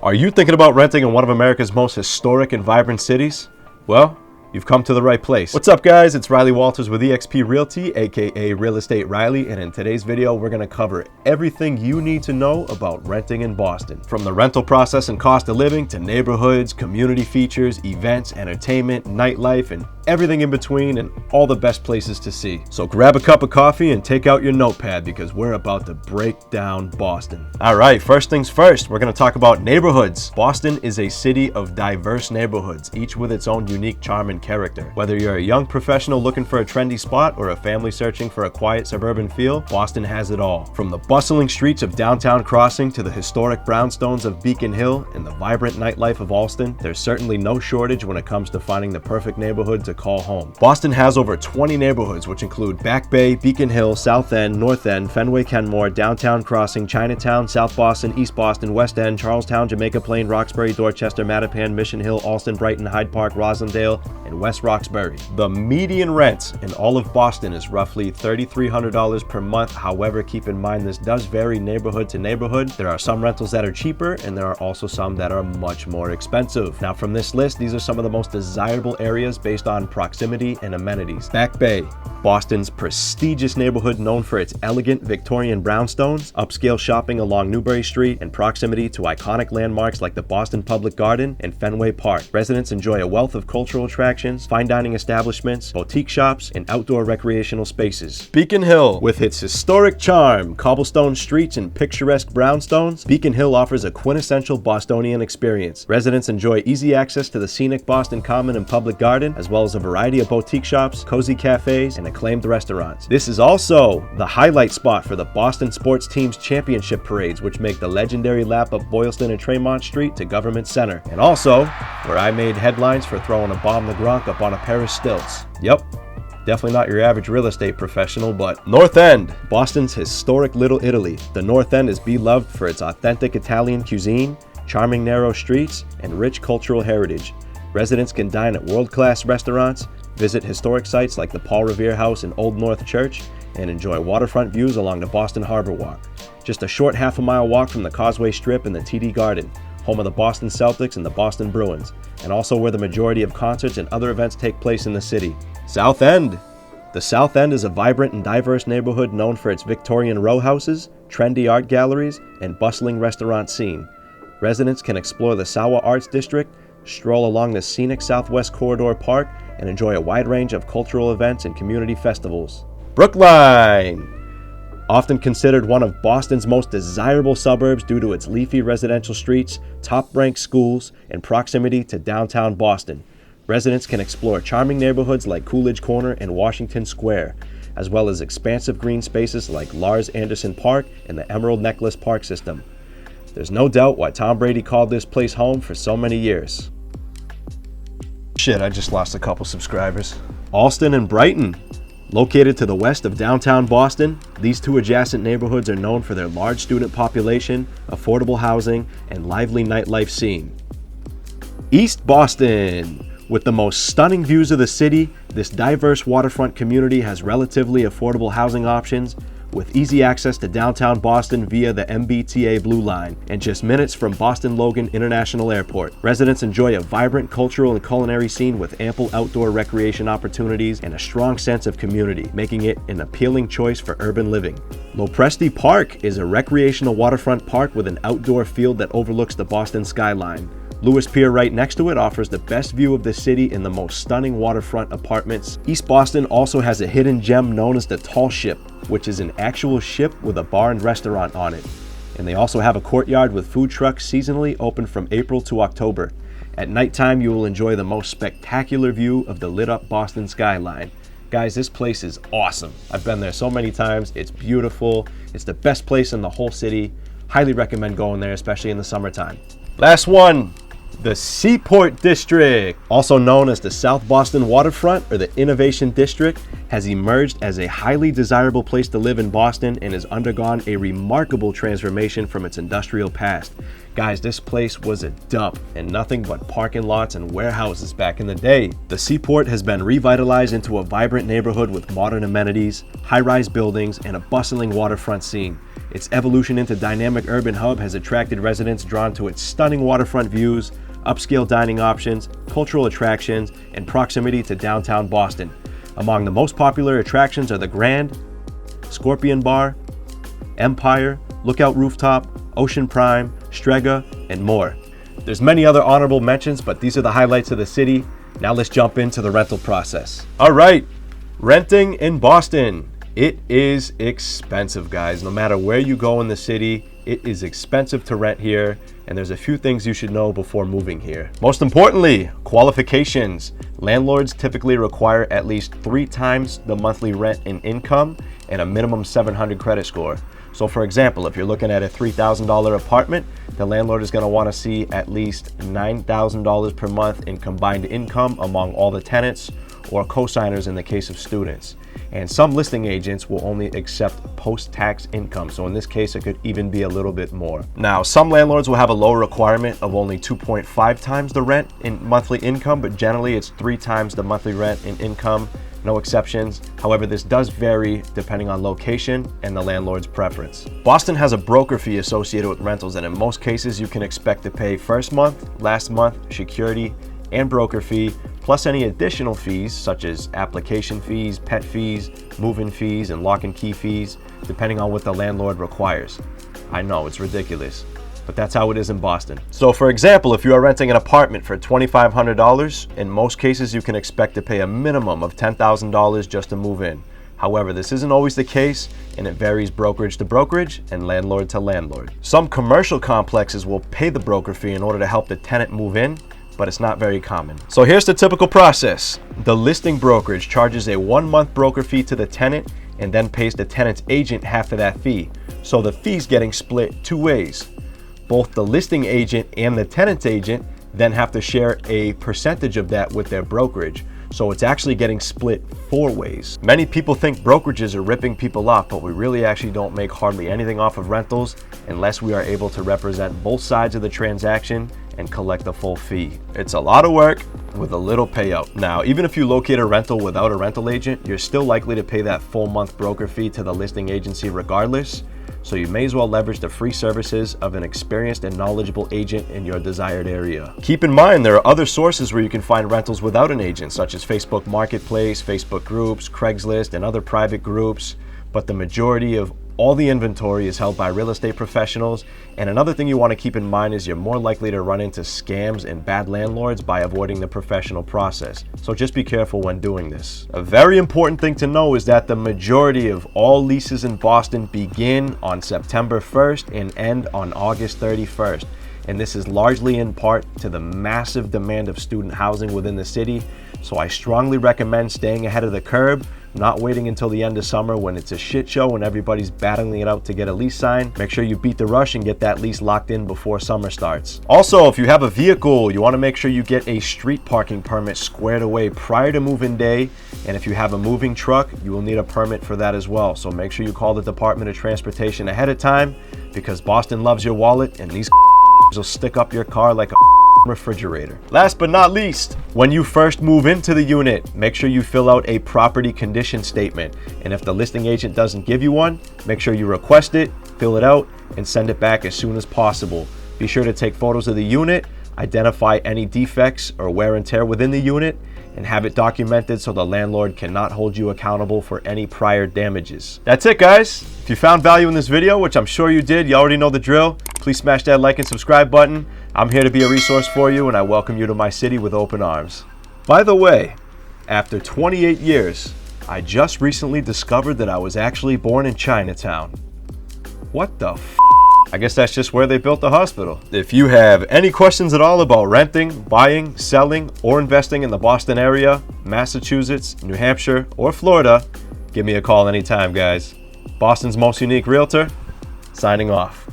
Are you thinking about renting in one of America's most historic and vibrant cities? Well, you've come to the right place. What's up, guys? It's Riley Walters with eXp Realty, aka Real Estate Riley, and in today's video, we're gonna cover everything you need to know about renting in Boston. From the rental process and cost of living to neighborhoods, community features, events, entertainment, nightlife, and everything in between, and all the best places to see. So grab a cup of coffee and take out your notepad because we're about to break down Boston. All right, first things first, we're gonna talk about neighborhoods. Boston is a city of diverse neighborhoods, each with its own unique charm and character. Whether you're a young professional looking for a trendy spot or a family searching for a quiet suburban feel, Boston has it all. From the bustling streets of downtown Crossing to the historic brownstones of Beacon Hill and the vibrant nightlife of Allston, there's certainly no shortage when it comes to finding the perfect neighborhood to call home. Boston has over 20 neighborhoods, which include Back Bay, Beacon Hill, South End, North End, Fenway Kenmore, Downtown Crossing, Chinatown, South Boston, East Boston, West End, Charlestown, Jamaica Plain, Roxbury, Dorchester, Mattapan, Mission Hill, Allston, Brighton, Hyde Park, Rosendale, and West Roxbury. The median rent in all of Boston is roughly $3,300 per month. However, keep in mind this does vary neighborhood to neighborhood. There are some rentals that are cheaper and there are also some that are much more expensive. Now from this list, these are some of the most desirable areas based on proximity and amenities. Back Bay, Boston's prestigious neighborhood known for its elegant Victorian brownstones, upscale shopping along Newbury Street, and proximity to iconic landmarks like the Boston Public Garden and Fenway Park. Residents enjoy a wealth of cultural attractions, fine dining establishments, boutique shops, and outdoor recreational spaces. Beacon Hill, with its historic charm, cobblestone streets, and picturesque brownstones, Beacon Hill offers a quintessential Bostonian experience. Residents enjoy easy access to the scenic Boston Common and Public Garden, as well as a variety of boutique shops, cozy cafes, and acclaimed restaurants. This is also the highlight spot for the Boston sports team's championship parades, which make the legendary lap up Boylston and Tremont Street to Government Center. And also, where I made headlines for throwing a bomb the Gronk up on a pair of stilts. Yep. Definitely not your average real estate professional, but North End, Boston's historic Little Italy. The North End is beloved for its authentic Italian cuisine, charming narrow streets, and rich cultural heritage. Residents can dine at world-class restaurants, visit historic sites like the Paul Revere House and Old North Church, and enjoy waterfront views along the Boston Harbor Walk. Just a short half-a-mile walk from the Causeway Strip and the TD Garden, home of the Boston Celtics and the Boston Bruins, and also where the majority of concerts and other events take place in the city. South End. The South End is a vibrant and diverse neighborhood known for its Victorian row houses, trendy art galleries, and bustling restaurant scene. Residents can explore the Sawa Arts District, stroll along the scenic Southwest Corridor Park, and enjoy a wide range of cultural events and community festivals. Brookline. Often considered one of Boston's most desirable suburbs due to its leafy residential streets, top-ranked schools, and proximity to downtown Boston. Residents can explore charming neighborhoods like Coolidge Corner and Washington Square, as well as expansive green spaces like Lars Anderson Park and the Emerald Necklace Park System. There's no doubt why Tom Brady called this place home for so many years. Shit, I just lost a couple subscribers. Allston and Brighton. Located to the west of downtown Boston, these two adjacent neighborhoods are known for their large student population, affordable housing, and lively nightlife scene. East Boston. With the most stunning views of the city, this diverse waterfront community has relatively affordable housing options with easy access to downtown Boston via the MBTA Blue Line and just minutes from Boston Logan International Airport. Residents enjoy a vibrant cultural and culinary scene with ample outdoor recreation opportunities and a strong sense of community, making it an appealing choice for urban living. Lopresti Park is a recreational waterfront park with an outdoor field that overlooks the Boston skyline. Lewis Pier right next to it offers the best view of the city in the most stunning waterfront apartments. East Boston also has a hidden gem known as the Tall Ship, which is an actual ship with a bar and restaurant on it. And they also have a courtyard with food trucks seasonally open from April to October. At nighttime, you will enjoy the most spectacular view of the lit up Boston skyline. Guys, this place is awesome. I've been there so many times. It's beautiful. It's the best place in the whole city. Highly recommend going there, especially in the summertime. Last one. The Seaport District, also known as the South Boston Waterfront or the Innovation District, has emerged as a highly desirable place to live in Boston and has undergone a remarkable transformation from its industrial past. Guys, this place was a dump and nothing but parking lots and warehouses back in the day. The Seaport has been revitalized into a vibrant neighborhood with modern amenities, high-rise buildings, and a bustling waterfront scene. Its evolution into dynamic urban hub has attracted residents drawn to its stunning waterfront views, upscale dining options, cultural attractions, and proximity to downtown Boston. Among the most popular attractions are the Grand, Scorpion Bar, Empire, Lookout Rooftop, Ocean Prime, Strega, and more. There's many other honorable mentions, but these are the highlights of the city. Now let's jump into the rental process. All right, renting in Boston. It is expensive, guys. No matter where you go in the city, it is expensive to rent here, and there's a few things you should know before moving here. Most importantly, qualifications. Landlords typically require at least 3 times the monthly rent in income and a minimum 700 credit score. So for example, if you're looking at a $3,000 apartment, the landlord is going to want to see at least $9,000 per month in combined income among all the tenants, or co-signers in the case of students. And some listing agents will only accept post-tax income. So in this case, it could even be a little bit more. Now, some landlords will have a low requirement of only 2.5 times the rent in monthly income, but generally it's 3 times the monthly rent in income. No exceptions. However, this does vary depending on location and the landlord's preference. Boston has a broker fee associated with rentals, and in most cases you can expect to pay first month, last month, security, and broker fee, plus any additional fees such as application fees, pet fees, move-in fees, and lock and key fees, depending on what the landlord requires. I know, it's ridiculous, but that's how it is in Boston. So for example, if you are renting an apartment for $2,500, in most cases you can expect to pay a minimum of $10,000 just to move in. However, this isn't always the case, and it varies brokerage to brokerage and landlord to landlord. Some commercial complexes will pay the broker fee in order to help the tenant move in, but it's not very common. So here's the typical process. The listing brokerage charges a 1-month broker fee to the tenant and then pays the tenant's agent half of that fee. So the fee's getting split 2 ways. Both the listing agent and the tenant's agent then have to share a percentage of that with their brokerage. So it's actually getting split 4 ways. Many people think brokerages are ripping people off, but we really actually don't make hardly anything off of rentals unless we are able to represent both sides of the transaction and collect the full fee. It's a lot of work with a little payout. Now, even if you locate a rental without a rental agent, you're still likely to pay that full month broker fee to the listing agency regardless. So you may as well leverage the free services of an experienced and knowledgeable agent in your desired area. Keep in mind, there are other sources where you can find rentals without an agent, such as Facebook Marketplace, Facebook groups, Craigslist, and other private groups. But the majority of all the inventory is held by real estate professionals. And another thing you want to keep in mind is you're more likely to run into scams and bad landlords by avoiding the professional process. So just be careful when doing this. A very important thing to know is that the majority of all leases in Boston begin on September 1st and end on August 31st. And this is largely in part to the massive demand of student housing within the city. So I strongly recommend staying ahead of the curve, not waiting until the end of summer when it's a shit show and everybody's battling it out to get a lease signed. Make sure you beat the rush and get that lease locked in before summer starts. Also, if you have a vehicle, you want to make sure you get a street parking permit squared away prior to move-in day. And if you have a moving truck, you will need a permit for that as well. So make sure you call the Department of Transportation ahead of time, because Boston loves your wallet and these will stick up your car like a refrigerator. Last but not least, when you first move into the unit, make sure you fill out a property condition statement. And if the listing agent doesn't give you one, make sure you request it, fill it out, and send it back as soon as possible. Be sure to take photos of the unit, identify any defects or wear and tear within the unit, and have it documented so the landlord cannot hold you accountable for any prior damages. That's it, guys. If you found value in this video, which I'm sure you did, you already know the drill, please smash that like and subscribe button. I'm here to be a resource for you, and I welcome you to my city with open arms. By the way, after 28 years, I just recently discovered that I was actually born in Chinatown. What the f***? I guess that's just where they built the hospital. If you have any questions at all about renting, buying, selling, or investing in the Boston area, Massachusetts, New Hampshire, or Florida, give me a call anytime, guys. Boston's most unique realtor, signing off.